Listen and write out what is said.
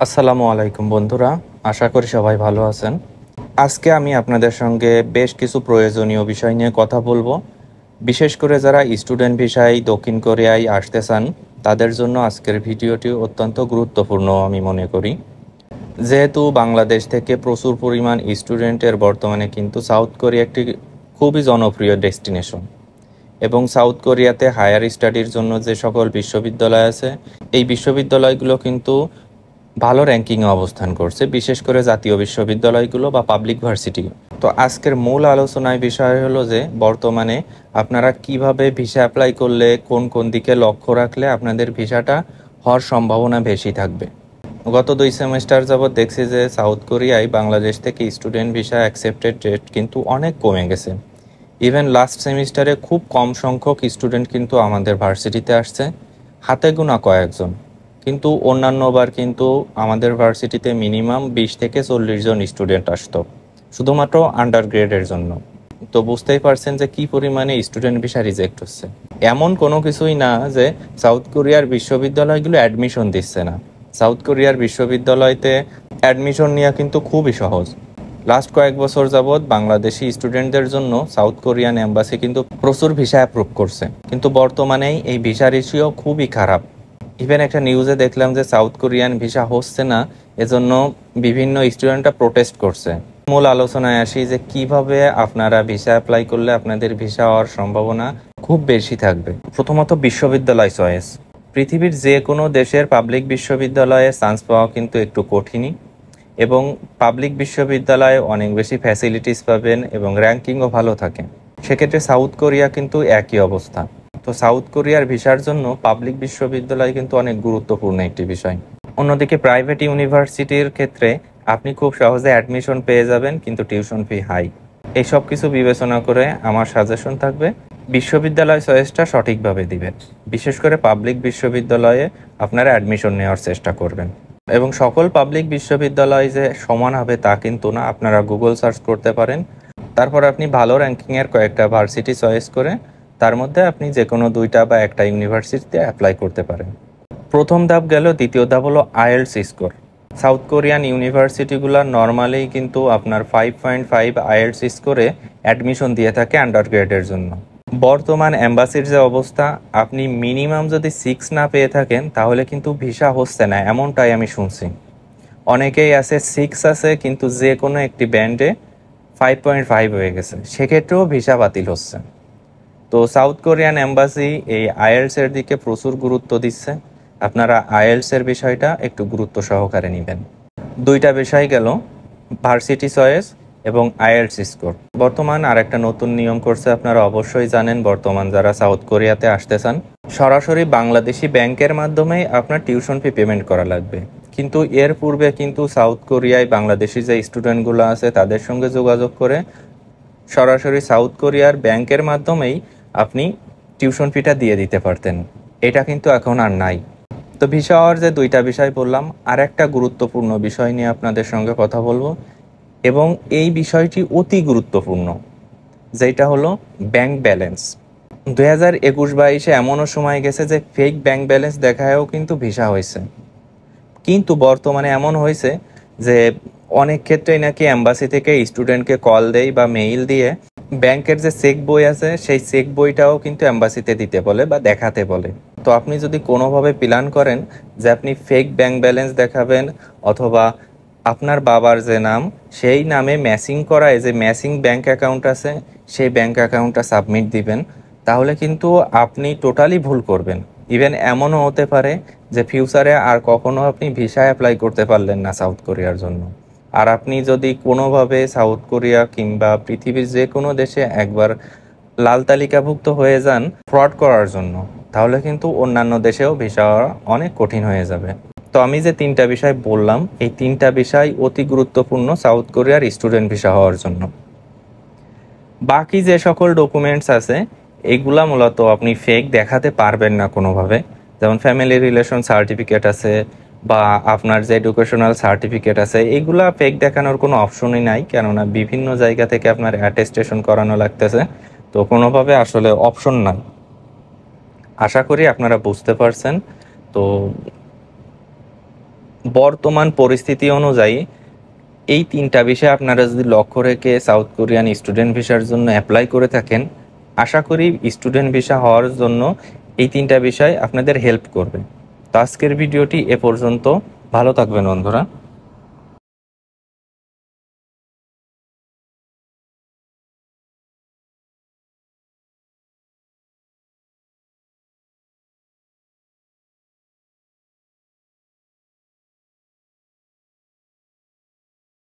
আসসালামু আলাইকুম বন্ধুরা, আশা করি সবাই ভালো আছেন। আজকে আমি আপনাদের সঙ্গে বেশ কিছু প্রয়োজনীয় বিষয় নিয়ে কথা বলবো। বিশেষ করে যারা স্টুডেন্ট ভিসায় দক্ষিণ কোরিয়ায় আসতে চান তাদের জন্য আজকের ভিডিওটি অত্যন্ত গুরুত্বপূর্ণ আমি মনে করি। যেহেতু বাংলাদেশ থেকে প্রচুর পরিমাণ স্টুডেন্টের বর্তমানে কিন্তু সাউথ কোরিয়া একটি খুবই জনপ্রিয় ডেস্টিনেশন, এবং সাউথ কোরিয়াতে হায়ার স্টাডির জন্য যে সকল বিশ্ববিদ্যালয় আছে এই বিশ্ববিদ্যালয়গুলো কিন্তু ভালো র্যাঙ্কিংয়ে অবস্থান করছে, বিশেষ করে জাতীয় বিশ্ববিদ্যালয়গুলো বা পাবলিক ভার্সিটি। তো আজকের মূল আলোচনায় বিষয় হলো যে বর্তমানে আপনারা কিভাবে ভিসা অ্যাপ্লাই করলে কোন কোন দিকে লক্ষ্য রাখলে আপনাদের ভিসাটা হওয়ার সম্ভাবনা বেশি থাকবে। গত 2 সেমিস্টার যাবৎ দেখছি যে সাউথ কোরিয়ায় বাংলাদেশ থেকে স্টুডেন্ট ভিসা অ্যাকসেপ্টেড রেট কিন্তু অনেক কমে গেছে। ইভেন লাস্ট সেমিস্টারে খুব কম সংখ্যক স্টুডেন্ট কিন্তু আমাদের ভার্সিটিতে আসছে, হাতে গোনা কয়েকজন। কিন্তু অন্যান্যবার কিন্তু আমাদের ভার্সিটিতে মিনিমাম 20 থেকে 40 জন স্টুডেন্ট আসতো শুধুমাত্র আন্ডার গ্রেডের জন্য। তো বুঝতেই পারছেন যে কি পরিমাণে স্টুডেন্ট ভিসা রিজেক্ট হচ্ছে। এমন কোনো কিছুই না যে সাউথ কোরিয়ার বিশ্ববিদ্যালয়গুলো অ্যাডমিশন দিচ্ছে না। সাউথ কোরিয়ার বিশ্ববিদ্যালয়তে অ্যাডমিশন নেওয়া কিন্তু খুবই সহজ। লাস্ট কয়েক বছর যাবৎ বাংলাদেশি স্টুডেন্টদের জন্য সাউথ কোরিয়ান এম্বাসি কিন্তু প্রচুর ভিসা অ্যাপ্রুভ করছে, কিন্তু বর্তমানে এই ভিসা রেশিও খুবই খারাপ। ইভেন একটা নিউজে দেখলাম যে সাউথ কোরিয়ান ভিসা হচ্ছে না, এজন্য বিভিন্ন স্টুডেন্টরা প্রোটেস্ট করছে। মূল আলোচনায় আসি যে কিভাবে আপনারা ভিসা অ্যাপ্লাই করলে আপনাদের ভিসা হওয়ার সম্ভাবনা খুব বেশি থাকবে। প্রথমত বিশ্ববিদ্যালয় চয়েস। পৃথিবীর যে কোনো দেশের পাবলিক বিশ্ববিদ্যালয়ে চান্স পাওয়া কিন্তু একটু কঠিনই, এবং পাবলিক বিশ্ববিদ্যালয়ে অনেক বেশি ফ্যাসিলিটিস পাবেন এবং র্যাঙ্কিংও ভালো থাকে। সেক্ষেত্রে সাউথ কোরিয়া কিন্তু একই অবস্থা। তো সাউথ কোরিয়ার ভিসার জন্য পাবলিক বিশ্ববিদ্যালয় কিন্তু অনেক গুরুত্বপূর্ণ একটি বিষয়। অন্যদিকে প্রাইভেট ইউনিভার্সিটির ক্ষেত্রে আপনি খুব সহজে অ্যাডমিশন পেয়ে যাবেন, কিন্তু টিউশন ফি হাই। এই সব কিছু বিবেচনা করে আমার সাজেশন থাকবে বিশ্ববিদ্যালয় চয়েসটা সঠিকভাবে দিবেন। বিশেষ করে পাবলিক বিশ্ববিদ্যালয়ে আপনারা অ্যাডমিশন নেওয়ার চেষ্টা করবেন। এবং সকল পাবলিক বিশ্ববিদ্যালয় যে সমান হবে তা কিন্তু না। আপনারা গুগল সার্চ করতে পারেন, তারপর আপনি ভালো র্যাঙ্কিংয়ের কয়েকটা ভার্সিটি চয়েস করে তার মধ্যে আপনি যে কোনো 2টা বা একটা ইউনিভার্সিটিতে অ্যাপ্লাই করতে পারেন। প্রথম ধাপ গেল, দ্বিতীয় ধাপ হলো আইএলটিএস স্কোর। সাউথ কোরিয়ান ইউনিভার্সিটিগুলো নর্মালি কিন্তু আপনার 5.5 আইএলটিএস স্কোরে অ্যাডমিশন দিয়ে থাকে আন্ডার গ্রেডের জন্য। বর্তমান এম্বাসির যে অবস্থা, আপনি মিনিমাম যদি 6 না পেয়ে থাকেন তাহলে কিন্তু ভিসা হচ্ছে না, এমনটাই আমি শুনছি। অনেকেই আছে 6 আছে কিন্তু যে কোনো একটি ব্যান্ডে 5.5 হয়ে গেছে, সেক্ষেত্রেও ভিসা বাতিল হচ্ছে। তো সাউথ কোরিয়ান এম্বাসি এই আইএলটিএস এর দিকে প্রচুর গুরুত্ব দিচ্ছে। আপনারা আইএলটিএস এর বিষয়টা একটু গুরুত্ব সহকারে নেবেন। 2টা বিষয় গেল, ভার্সিটি চয়েস এবং আইএলটিএস স্কোর। বর্তমান আর একটা নতুন নিয়ম করছে, আপনারা অবশ্যই জানেন। বর্তমান যারা সাউথ কোরিয়াতে আসতে চান সরাসরি বাংলাদেশি ব্যাংকের মাধ্যমেই আপনার টিউশন ফি পেমেন্ট করা লাগবে। কিন্তু এর পূর্বে কিন্তু সাউথ কোরিয়ায় বাংলাদেশি যে স্টুডেন্টগুলো আছে তাদের সঙ্গে যোগাযোগ করে সরাসরি সাউথ কোরিয়ার ব্যাংকের মাধ্যমেই আপনি টিউশন ফিটা দিয়ে দিতে পারতেন। এটা কিন্তু এখন আর নাই। তো ভিসা হওয়ার যে 2টা বিষয় বললাম, আর একটা গুরুত্বপূর্ণ বিষয় নিয়ে আপনাদের সঙ্গে কথা বলবো, এবং এই বিষয়টি অতি গুরুত্বপূর্ণ, যেটা হলো ব্যাংক ব্যালেন্স। 2021-22 এমনও সময় গেছে যে ফেক ব্যাংক ব্যালেন্স দেখায়ও কিন্তু ভিসা হয়েছে। কিন্তু বর্তমানে এমন হয়েছে যে অনেক ক্ষেত্রেই নাকি এম্বাসি থেকে স্টুডেন্টকে কল দেয় বা মেইল দিয়ে ব্যাংকের যে চেক বই আছে সেই চেক বইটাও কিন্তু এম্বাসিতে দিতে বলে বা দেখাতে বলে। তো আপনি যদি কোনোভাবে প্ল্যান করেন যে আপনি ফেক ব্যাংক ব্যালেন্স দেখাবেন, অথবা আপনার বাবার যে নাম সেই নামে ম্যাচিং করা যে ম্যাচিং ব্যাংক অ্যাকাউন্ট আছে সেই ব্যাংক অ্যাকাউন্টটা সাবমিট দিবেন, তাহলে কিন্তু আপনি টোটালি ভুল করবেন। ইভেন এমনও হতে পারে যে ফিউচারে আর কখনো আপনি ভিসা অ্যাপ্লাই করতে পারলেন না সাউথ কোরিয়ার জন্য। আর আপনি যদি কোনোভাবে সাউথ কোরিয়া কিংবা পৃথিবীর যে কোনো দেশে একবার লাল তালিকাভুক্ত হয়ে যান ফ্রড করার জন্য, তাহলে কিন্তু অন্যান্য দেশেও ভিসা হওয়া অনেক কঠিন হয়ে যাবে। তো আমি যে 3টা বিষয় বললাম এই 3টা বিষয় অতি গুরুত্বপূর্ণ সাউথ কোরিয়ার স্টুডেন্ট ভিসা হওয়ার জন্য। বাকি যে সকল ডকুমেন্টস আছে এগুলা মূলত আপনি ফেক দেখাতে পারবেন না কোনোভাবে। যেমন ফ্যামিলি রিলেশন সার্টিফিকেট আছে বা আপনার যে এডুকেশনাল সার্টিফিকেট আছে, এগুলা ফেক দেখানোর কোনো অপশনই নাই, কেননা বিভিন্ন জায়গা থেকে আপনার অ্যাটেস্টেশন করানো লাগতেছে। তো কোনোভাবে আসলে অপশন নাই। আশা করি আপনারা বুঝতে পারছেন। তো বর্তমান পরিস্থিতি অনুযায়ী এই 3টা বিষয় আপনারা যদি লক্ষ্য রেখে সাউথ কোরিয়ান স্টুডেন্ট ভিসার জন্য অ্যাপ্লাই করে থাকেন, আশা করি স্টুডেন্ট ভিসা হওয়ার জন্য এই 3টা বিষয় আপনাদের হেল্প করবে। তো আজকের ভিডিওটি এ পর্যন্ত। ভালো থাকবেন বন্ধুরা।